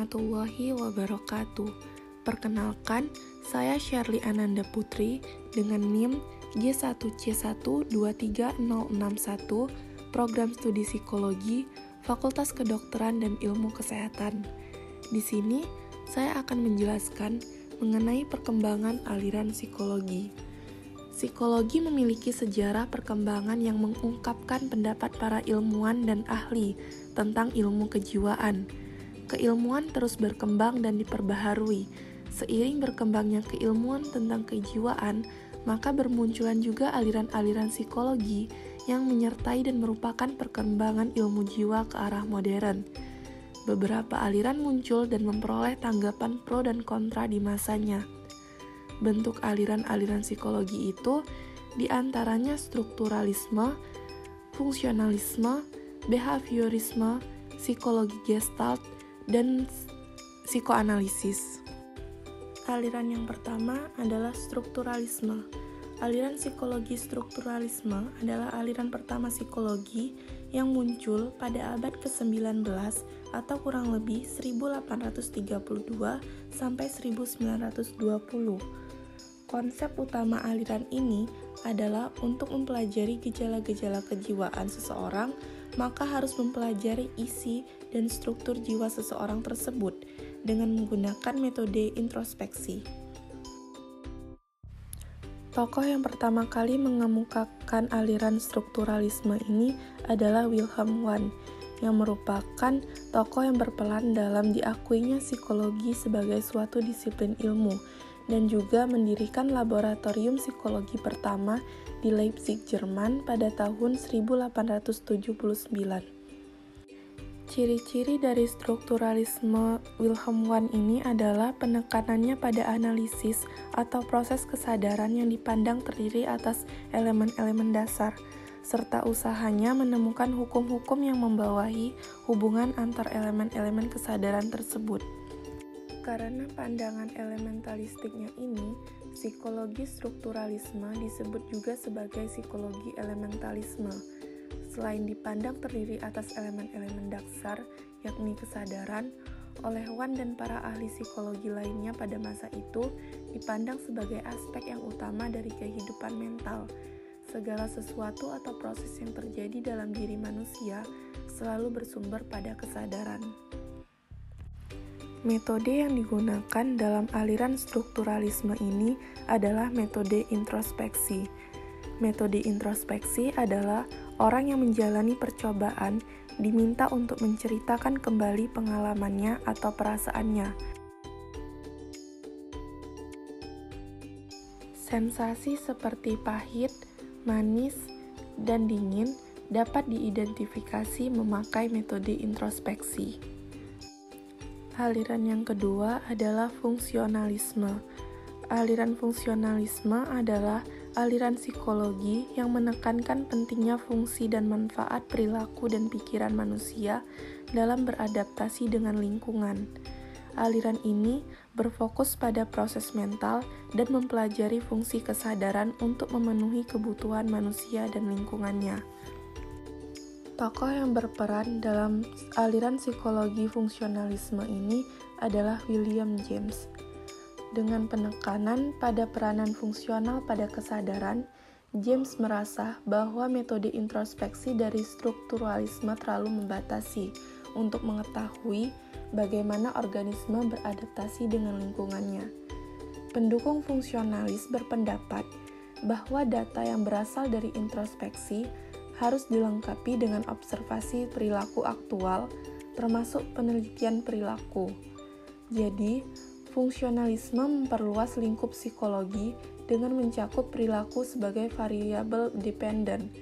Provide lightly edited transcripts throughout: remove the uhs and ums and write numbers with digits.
warahmatullahi wabarakatuh. Perkenalkan, saya Shirley Ananda Putri dengan NIM G1C123061, Program Studi Psikologi, Fakultas Kedokteran dan Ilmu Kesehatan. Di sini, saya akan menjelaskan mengenai perkembangan aliran psikologi. Psikologi memiliki sejarah perkembangan yang mengungkapkan pendapat para ilmuwan dan ahli tentang ilmu kejiwaan. Keilmuan terus berkembang dan diperbaharui. Seiring berkembangnya keilmuan tentang kejiwaan, maka bermunculan juga aliran-aliran psikologi yang menyertai dan merupakan perkembangan ilmu jiwa ke arah modern. Beberapa aliran muncul dan memperoleh tanggapan pro dan kontra di masanya. Bentuk aliran-aliran psikologi itu diantaranya strukturalisme, fungsionalisme, behaviorisme, psikologi gestalt, dan psikoanalisis. Aliran yang pertama adalah strukturalisme. Aliran psikologi strukturalisme adalah aliran pertama psikologi yang muncul pada abad ke-19 atau kurang lebih 1832 sampai 1920. Konsep utama aliran ini adalah untuk mempelajari gejala-gejala kejiwaan seseorang, maka harus mempelajari isi dan struktur jiwa seseorang tersebut dengan menggunakan metode introspeksi. Tokoh yang pertama kali mengemukakan aliran strukturalisme ini adalah Wilhelm Wundt, yang merupakan tokoh yang berperan dalam diakuinya psikologi sebagai suatu disiplin ilmu, dan juga mendirikan laboratorium psikologi pertama di Leipzig, Jerman pada tahun 1879. Ciri-ciri dari strukturalisme Wilhelm Wundt ini adalah penekanannya pada analisis atau proses kesadaran yang dipandang terdiri atas elemen-elemen dasar, serta usahanya menemukan hukum-hukum yang membawahi hubungan antar elemen-elemen kesadaran tersebut. Karena pandangan elementalistiknya ini, psikologi strukturalisme disebut juga sebagai psikologi elementalisme. Selain dipandang terdiri atas elemen-elemen dasar, yakni kesadaran, oleh Wundt dan para ahli psikologi lainnya pada masa itu dipandang sebagai aspek yang utama dari kehidupan mental. Segala sesuatu atau proses yang terjadi dalam diri manusia selalu bersumber pada kesadaran. Metode yang digunakan dalam aliran strukturalisme ini adalah metode introspeksi. Metode introspeksi adalah orang yang menjalani percobaan diminta untuk menceritakan kembali pengalamannya atau perasaannya. Sensasi seperti pahit, manis, dan dingin dapat diidentifikasi memakai metode introspeksi. Aliran yang kedua adalah fungsionalisme. Aliran fungsionalisme adalah aliran psikologi yang menekankan pentingnya fungsi dan manfaat perilaku dan pikiran manusia dalam beradaptasi dengan lingkungan. Aliran ini berfokus pada proses mental dan mempelajari fungsi kesadaran untuk memenuhi kebutuhan manusia dan lingkungannya. Tokoh yang berperan dalam aliran psikologi fungsionalisme ini adalah William James. Dengan penekanan pada peranan fungsional pada kesadaran, James merasa bahwa metode introspeksi dari strukturalisme terlalu membatasi untuk mengetahui bagaimana organisme beradaptasi dengan lingkungannya. Pendukung fungsionalis berpendapat bahwa data yang berasal dari introspeksi harus dilengkapi dengan observasi perilaku aktual, termasuk penelitian perilaku. Jadi, fungsionalisme memperluas lingkup psikologi dengan mencakup perilaku sebagai variabel dependen.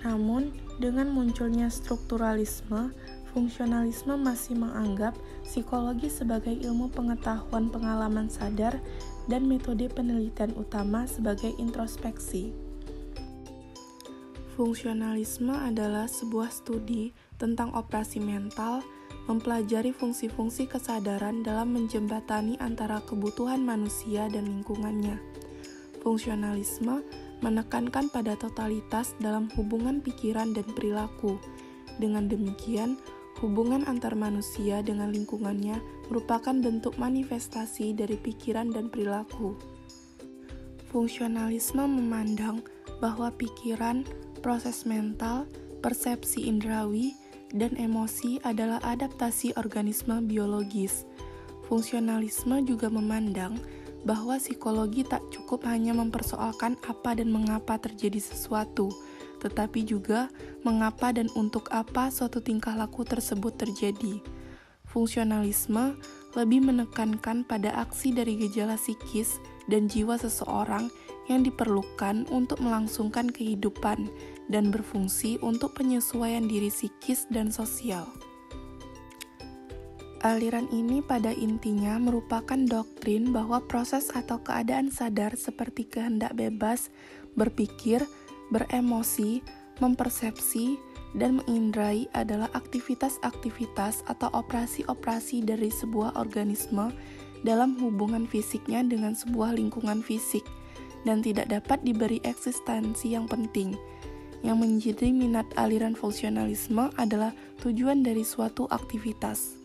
Namun, dengan munculnya strukturalisme, fungsionalisme masih menganggap psikologi sebagai ilmu pengetahuan pengalaman sadar dan metode penelitian utama sebagai introspeksi. Fungsionalisme adalah sebuah studi tentang operasi mental, mempelajari fungsi-fungsi kesadaran dalam menjembatani antara kebutuhan manusia dan lingkungannya. Fungsionalisme menekankan pada totalitas dalam hubungan pikiran dan perilaku. Dengan demikian, hubungan antar manusia dengan lingkungannya merupakan bentuk manifestasi dari pikiran dan perilaku. Fungsionalisme memandang bahwa pikiran, proses mental, persepsi indrawi, dan emosi adalah adaptasi organisme biologis. Fungsionalisme juga memandang bahwa psikologi tak cukup hanya mempersoalkan apa dan mengapa terjadi sesuatu, tetapi juga mengapa dan untuk apa suatu tingkah laku tersebut terjadi. Fungsionalisme lebih menekankan pada aksi dari gejala psikis dan jiwa seseorang yang diperlukan untuk melangsungkan kehidupan dan berfungsi untuk penyesuaian diri psikis dan sosial. Aliran ini pada intinya merupakan doktrin bahwa proses atau keadaan sadar seperti kehendak bebas, berpikir, beremosi, mempersepsi, dan mengindrai adalah aktivitas-aktivitas atau operasi-operasi dari sebuah organisme dalam hubungan fisiknya dengan sebuah lingkungan fisik dan tidak dapat diberi eksistensi yang penting. Yang menjadi minat aliran fungsionalisme adalah tujuan dari suatu aktivitas.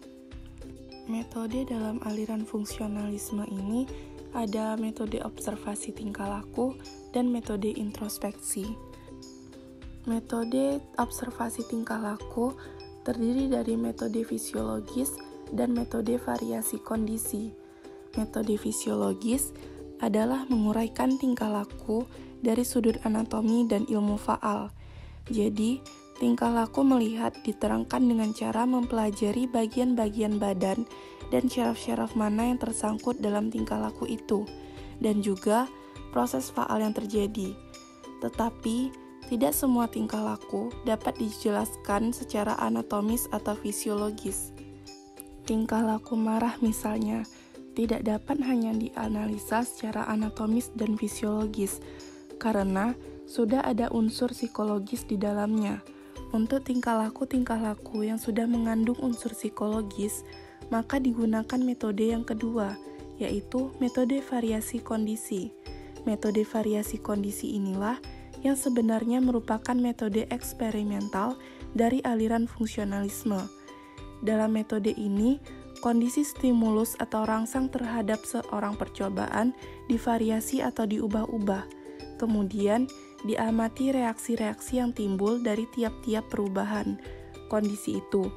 Metode dalam aliran fungsionalisme ini ada metode observasi tingkah laku dan metode introspeksi. Metode observasi tingkah laku terdiri dari metode fisiologis dan metode variasi kondisi. Metode fisiologis adalah menguraikan tingkah laku dari sudut anatomi dan ilmu faal. Jadi, tingkah laku melihat diterangkan dengan cara mempelajari bagian-bagian badan dan syaraf-syaraf mana yang tersangkut dalam tingkah laku itu, dan juga proses faal yang terjadi. Tetapi, tidak semua tingkah laku dapat dijelaskan secara anatomis atau fisiologis. Tingkah laku marah misalnya, tidak dapat hanya dianalisa secara anatomis dan fisiologis, karena sudah ada unsur psikologis di dalamnya. Untuk tingkah laku yang sudah mengandung unsur psikologis, maka digunakan metode yang kedua, yaitu metode variasi kondisi. Metode variasi kondisi inilah yang sebenarnya merupakan metode eksperimental dari aliran fungsionalisme. Dalam metode ini, kondisi stimulus atau rangsang terhadap seorang percobaan divariasi atau diubah-ubah. Kemudian, diamati reaksi-reaksi yang timbul dari tiap-tiap perubahan kondisi itu.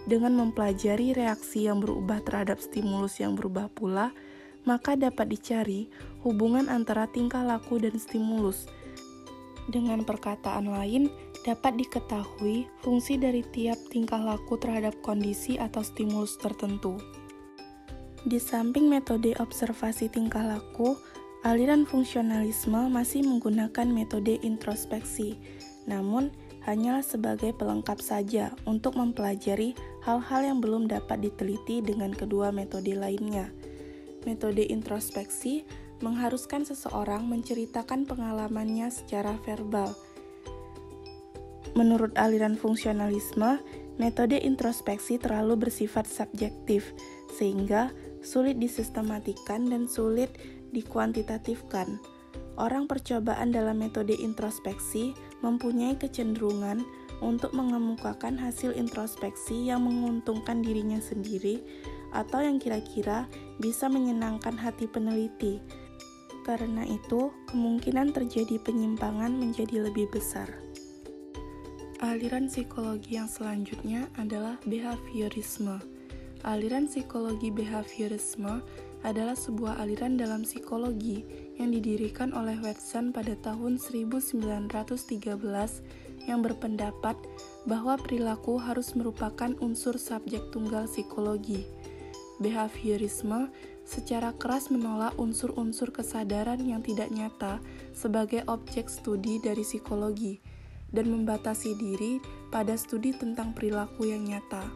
Dengan mempelajari reaksi yang berubah terhadap stimulus yang berubah pula, maka dapat dicari hubungan antara tingkah laku dan stimulus. Dengan perkataan lain, dapat diketahui fungsi dari tiap tingkah laku terhadap kondisi atau stimulus tertentu. Di samping metode observasi tingkah laku, aliran fungsionalisme masih menggunakan metode introspeksi, namun hanyalah sebagai pelengkap saja untuk mempelajari hal-hal yang belum dapat diteliti dengan kedua metode lainnya. Metode introspeksi mengharuskan seseorang menceritakan pengalamannya secara verbal. Menurut aliran fungsionalisme, metode introspeksi terlalu bersifat subjektif, sehingga sulit disistematikan dan sulit dikuantitatifkan. Orang percobaan dalam metode introspeksi mempunyai kecenderungan untuk mengemukakan hasil introspeksi yang menguntungkan dirinya sendiri atau yang kira-kira bisa menyenangkan hati peneliti. Karena itu, kemungkinan terjadi penyimpangan menjadi lebih besar. Aliran psikologi yang selanjutnya adalah behaviorisme. Aliran psikologi behaviorisme adalah sebuah aliran dalam psikologi yang didirikan oleh Watson pada tahun 1913 yang berpendapat bahwa perilaku harus merupakan unsur subjek tunggal psikologi. Behaviorisme secara keras menolak unsur-unsur kesadaran yang tidak nyata sebagai objek studi dari psikologi dan membatasi diri pada studi tentang perilaku yang nyata.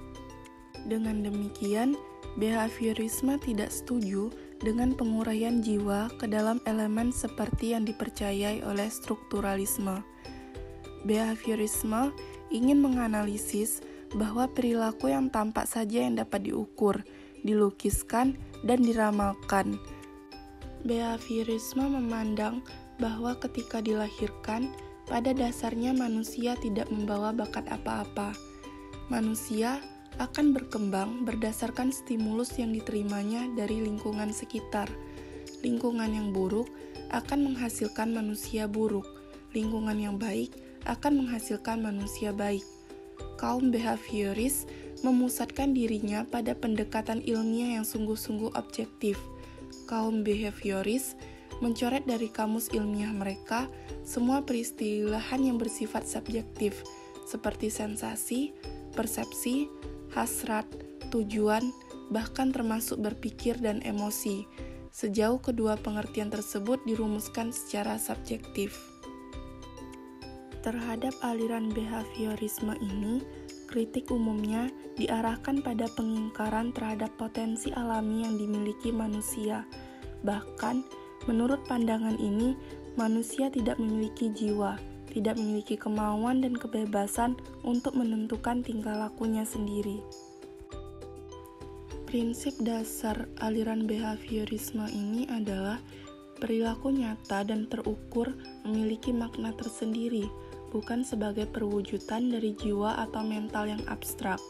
Dengan demikian, behaviorisme tidak setuju dengan penguraian jiwa ke dalam elemen seperti yang dipercayai oleh strukturalisme. Behaviorisme ingin menganalisis bahwa perilaku yang tampak saja yang dapat diukur, dilukiskan, dan diramalkan. Behaviorisme memandang bahwa ketika dilahirkan, pada dasarnya manusia tidak membawa bakat apa-apa. Manusia akan berkembang berdasarkan stimulus yang diterimanya dari lingkungan sekitar. Lingkungan yang buruk akan menghasilkan manusia buruk. Lingkungan yang baik akan menghasilkan manusia baik. Kaum behavioris memusatkan dirinya pada pendekatan ilmiah yang sungguh-sungguh objektif. Kaum behavioris mencoret dari kamus ilmiah mereka semua peristilahan yang bersifat subjektif, seperti sensasi, persepsi, hasrat, tujuan, bahkan termasuk berpikir dan emosi, sejauh kedua pengertian tersebut dirumuskan secara subjektif. Terhadap aliran behaviorisme ini, kritik umumnya diarahkan pada pengingkaran terhadap potensi alami yang dimiliki manusia. Bahkan, menurut pandangan ini, manusia tidak memiliki jiwa, tidak memiliki kemauan dan kebebasan untuk menentukan tingkah lakunya sendiri. Prinsip dasar aliran behaviorisme ini adalah perilaku nyata dan terukur memiliki makna tersendiri, bukan sebagai perwujudan dari jiwa atau mental yang abstrak.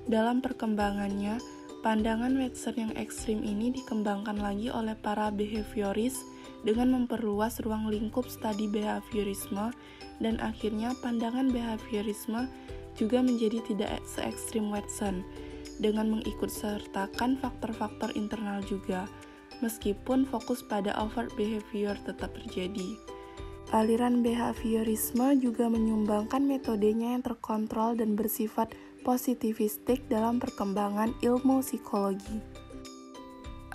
Dalam perkembangannya, pandangan Webster yang ekstrim ini dikembangkan lagi oleh para behavioris dengan memperluas ruang lingkup studi behaviorisme, dan akhirnya pandangan behaviorisme juga menjadi tidak se-ekstrim Watson, dengan mengikutsertakan faktor-faktor internal juga, meskipun fokus pada overt behavior tetap terjadi. Aliran behaviorisme juga menyumbangkan metodenya yang terkontrol dan bersifat positivistik dalam perkembangan ilmu psikologi.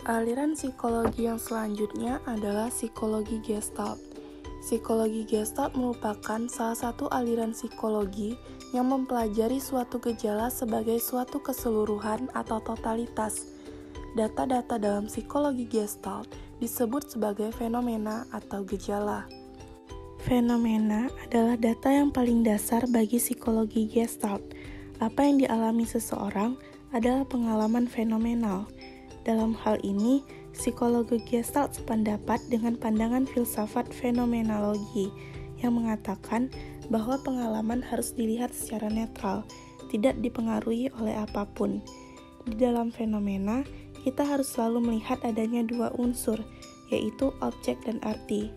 Aliran psikologi yang selanjutnya adalah psikologi Gestalt. Psikologi Gestalt merupakan salah satu aliran psikologi yang mempelajari suatu gejala sebagai suatu keseluruhan atau totalitas. Data-data dalam psikologi Gestalt disebut sebagai fenomena atau gejala. Fenomena adalah data yang paling dasar bagi psikologi Gestalt. Apa yang dialami seseorang adalah pengalaman fenomenal. Dalam hal ini, psikologi Gestalt sependapat dengan pandangan filsafat fenomenologi yang mengatakan bahwa pengalaman harus dilihat secara netral, tidak dipengaruhi oleh apapun. Di dalam fenomena, kita harus selalu melihat adanya dua unsur, yaitu objek dan arti.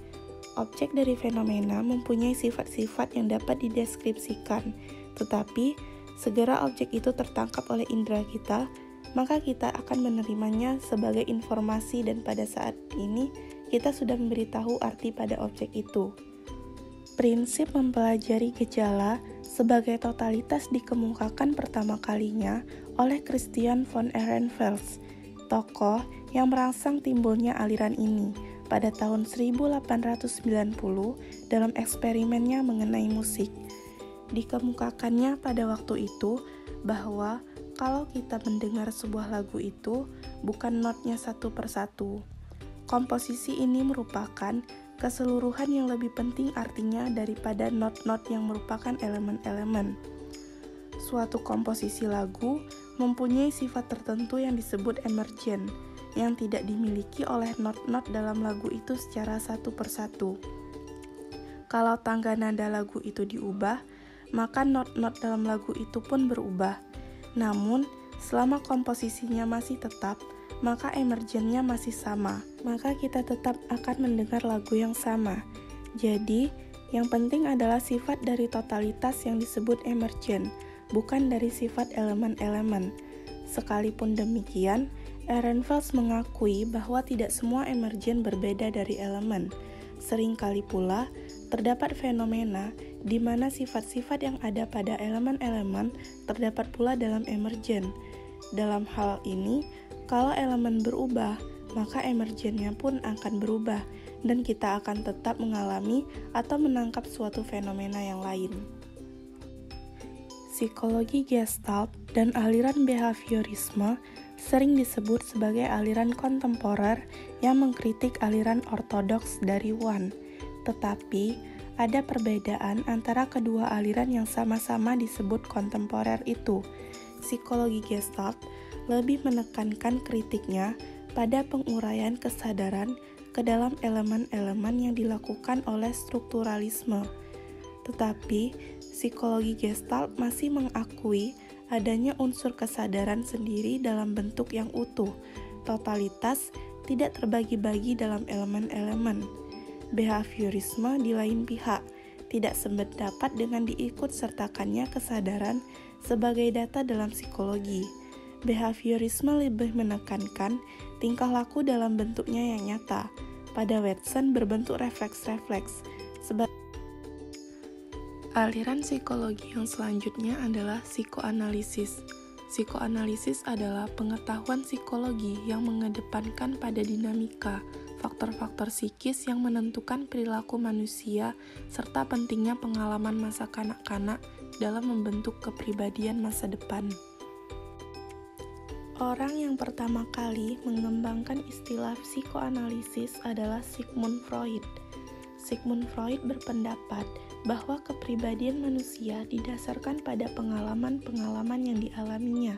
Objek dari fenomena mempunyai sifat-sifat yang dapat dideskripsikan, tetapi segera objek itu tertangkap oleh indera kita, maka kita akan menerimanya sebagai informasi dan pada saat ini kita sudah memberitahu arti pada objek itu. Prinsip mempelajari gejala sebagai totalitas dikemukakan pertama kalinya oleh Christian von Ehrenfels, tokoh yang merangsang timbulnya aliran ini pada tahun 1890 dalam eksperimennya mengenai musik. Dikemukakannya pada waktu itu bahwa kalau kita mendengar sebuah lagu itu bukan notnya satu persatu. Komposisi ini merupakan keseluruhan yang lebih penting artinya daripada not-not yang merupakan elemen-elemen. Suatu komposisi lagu mempunyai sifat tertentu yang disebut emergen, yang tidak dimiliki oleh not-not dalam lagu itu secara satu persatu. Kalau tangga nada lagu itu diubah, maka not-not dalam lagu itu pun berubah. Namun, selama komposisinya masih tetap, maka emergennya masih sama, maka kita tetap akan mendengar lagu yang sama. Jadi, yang penting adalah sifat dari totalitas yang disebut emergen, bukan dari sifat elemen-elemen. Sekalipun demikian, Ehrenfels mengakui bahwa tidak semua emergen berbeda dari elemen. Seringkali pula, terdapat fenomena di mana sifat-sifat yang ada pada elemen-elemen terdapat pula dalam emergen. Dalam hal ini, kalau elemen berubah, maka emergennya pun akan berubah, dan kita akan tetap mengalami atau menangkap suatu fenomena yang lain. Psikologi Gestalt dan aliran behaviorisme sering disebut sebagai aliran kontemporer yang mengkritik aliran ortodoks dari Wundt. Tetapi, ada perbedaan antara kedua aliran yang sama-sama disebut kontemporer itu. Psikologi Gestalt lebih menekankan kritiknya pada penguraian kesadaran ke dalam elemen-elemen yang dilakukan oleh strukturalisme. Tetapi, psikologi Gestalt masih mengakui adanya unsur kesadaran sendiri dalam bentuk yang utuh. Totalitas tidak terbagi-bagi dalam elemen-elemen. Behaviorisme di lain pihak tidak sependapat dengan diikut-sertakannya kesadaran sebagai data dalam psikologi. Behaviorisme lebih menekankan tingkah laku dalam bentuknya yang nyata. Pada Watson berbentuk refleks-refleks. Aliran psikologi yang selanjutnya adalah psikoanalisis. Psikoanalisis adalah pengetahuan psikologi yang mengedepankan pada dinamika, faktor-faktor psikis yang menentukan perilaku manusia, serta pentingnya pengalaman masa kanak-kanak dalam membentuk kepribadian masa depan. Orang yang pertama kali mengembangkan istilah psikoanalisis adalah Sigmund Freud. Sigmund Freud berpendapat bahwa kepribadian manusia didasarkan pada pengalaman-pengalaman yang dialaminya.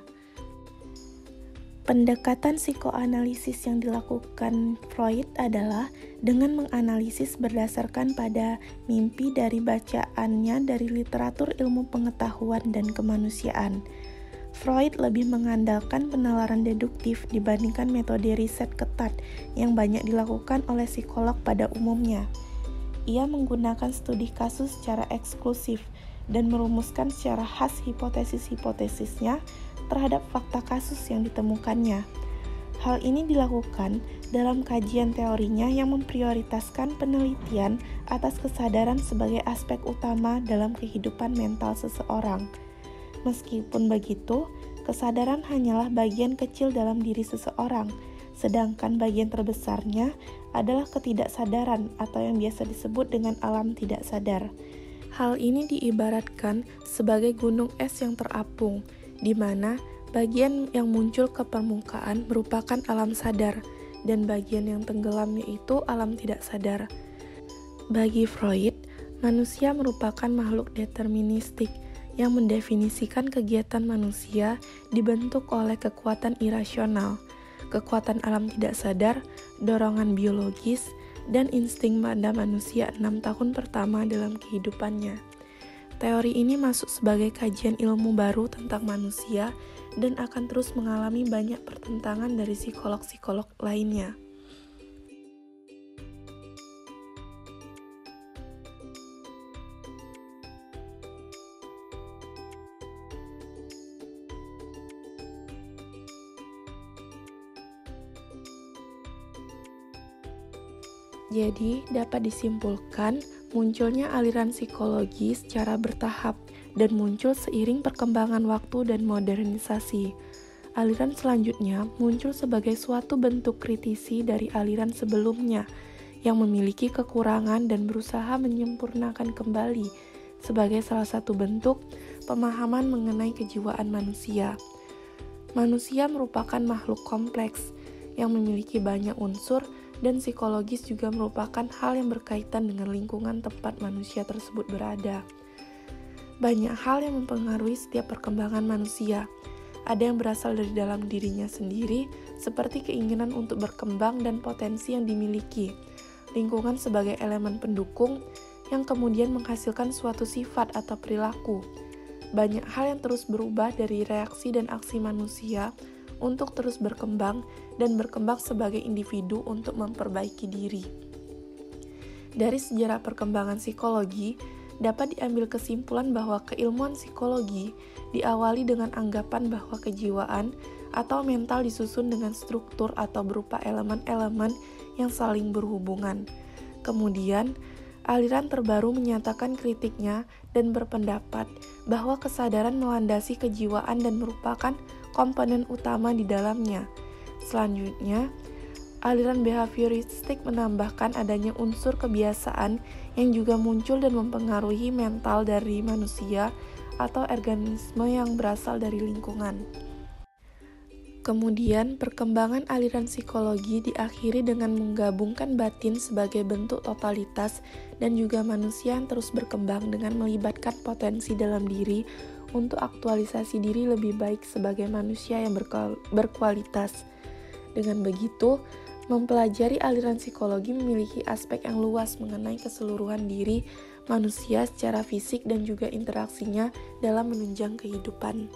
Pendekatan psikoanalisis yang dilakukan Freud adalah dengan menganalisis berdasarkan pada mimpi dari bacaannya dari literatur ilmu pengetahuan dan kemanusiaan. Freud lebih mengandalkan penalaran deduktif dibandingkan metode riset ketat yang banyak dilakukan oleh psikolog pada umumnya. Ia menggunakan studi kasus secara eksklusif dan merumuskan secara khas hipotesis-hipotesisnya terhadap fakta kasus yang ditemukannya. Hal ini dilakukan dalam kajian teorinya yang memprioritaskan penelitian atas kesadaran sebagai aspek utama dalam kehidupan mental seseorang. Meskipun begitu, kesadaran hanyalah bagian kecil dalam diri seseorang, sedangkan bagian terbesarnya adalah ketidaksadaran atau yang biasa disebut dengan alam tidak sadar. Hal ini diibaratkan sebagai gunung es yang terapung, di mana bagian yang muncul ke permukaan merupakan alam sadar, dan bagian yang tenggelam yaitu alam tidak sadar. Bagi Freud, manusia merupakan makhluk deterministik yang mendefinisikan kegiatan manusia dibentuk oleh kekuatan irasional, kekuatan alam tidak sadar, dorongan biologis, dan insting pada manusia 6 tahun pertama dalam kehidupannya. Teori ini masuk sebagai kajian ilmu baru tentang manusia dan akan terus mengalami banyak pertentangan dari psikolog-psikolog lainnya. Jadi, dapat disimpulkan munculnya aliran psikologi secara bertahap dan muncul seiring perkembangan waktu dan modernisasi. Aliran selanjutnya muncul sebagai suatu bentuk kritisi dari aliran sebelumnya yang memiliki kekurangan dan berusaha menyempurnakan kembali sebagai salah satu bentuk pemahaman mengenai kejiwaan manusia. Manusia merupakan makhluk kompleks yang memiliki banyak unsur, dan psikologis juga merupakan hal yang berkaitan dengan lingkungan tempat manusia tersebut berada. Banyak hal yang mempengaruhi setiap perkembangan manusia. Ada yang berasal dari dalam dirinya sendiri, seperti keinginan untuk berkembang dan potensi yang dimiliki. Lingkungan sebagai elemen pendukung yang kemudian menghasilkan suatu sifat atau perilaku. Banyak hal yang terus berubah dari reaksi dan aksi manusia untuk terus berkembang dan berkembang sebagai individu untuk memperbaiki diri. Dari sejarah perkembangan psikologi, dapat diambil kesimpulan bahwa keilmuan psikologi diawali dengan anggapan bahwa kejiwaan atau mental disusun dengan struktur atau berupa elemen-elemen yang saling berhubungan. Kemudian, aliran terbaru menyatakan kritiknya dan berpendapat bahwa kesadaran melandasi kejiwaan dan merupakan komponen utama di dalamnya. Selanjutnya, aliran behavioristik menambahkan adanya unsur kebiasaan yang juga muncul dan mempengaruhi mental dari manusia atau organisme yang berasal dari lingkungan. Kemudian, perkembangan aliran psikologi diakhiri dengan menggabungkan batin sebagai bentuk totalitas dan juga manusia yang terus berkembang dengan melibatkan potensi dalam diri untuk aktualisasi diri lebih baik sebagai manusia yang berkualitas. Dengan begitu, mempelajari aliran psikologi memiliki aspek yang luas mengenai keseluruhan diri manusia secara fisik dan juga interaksinya dalam menunjang kehidupan.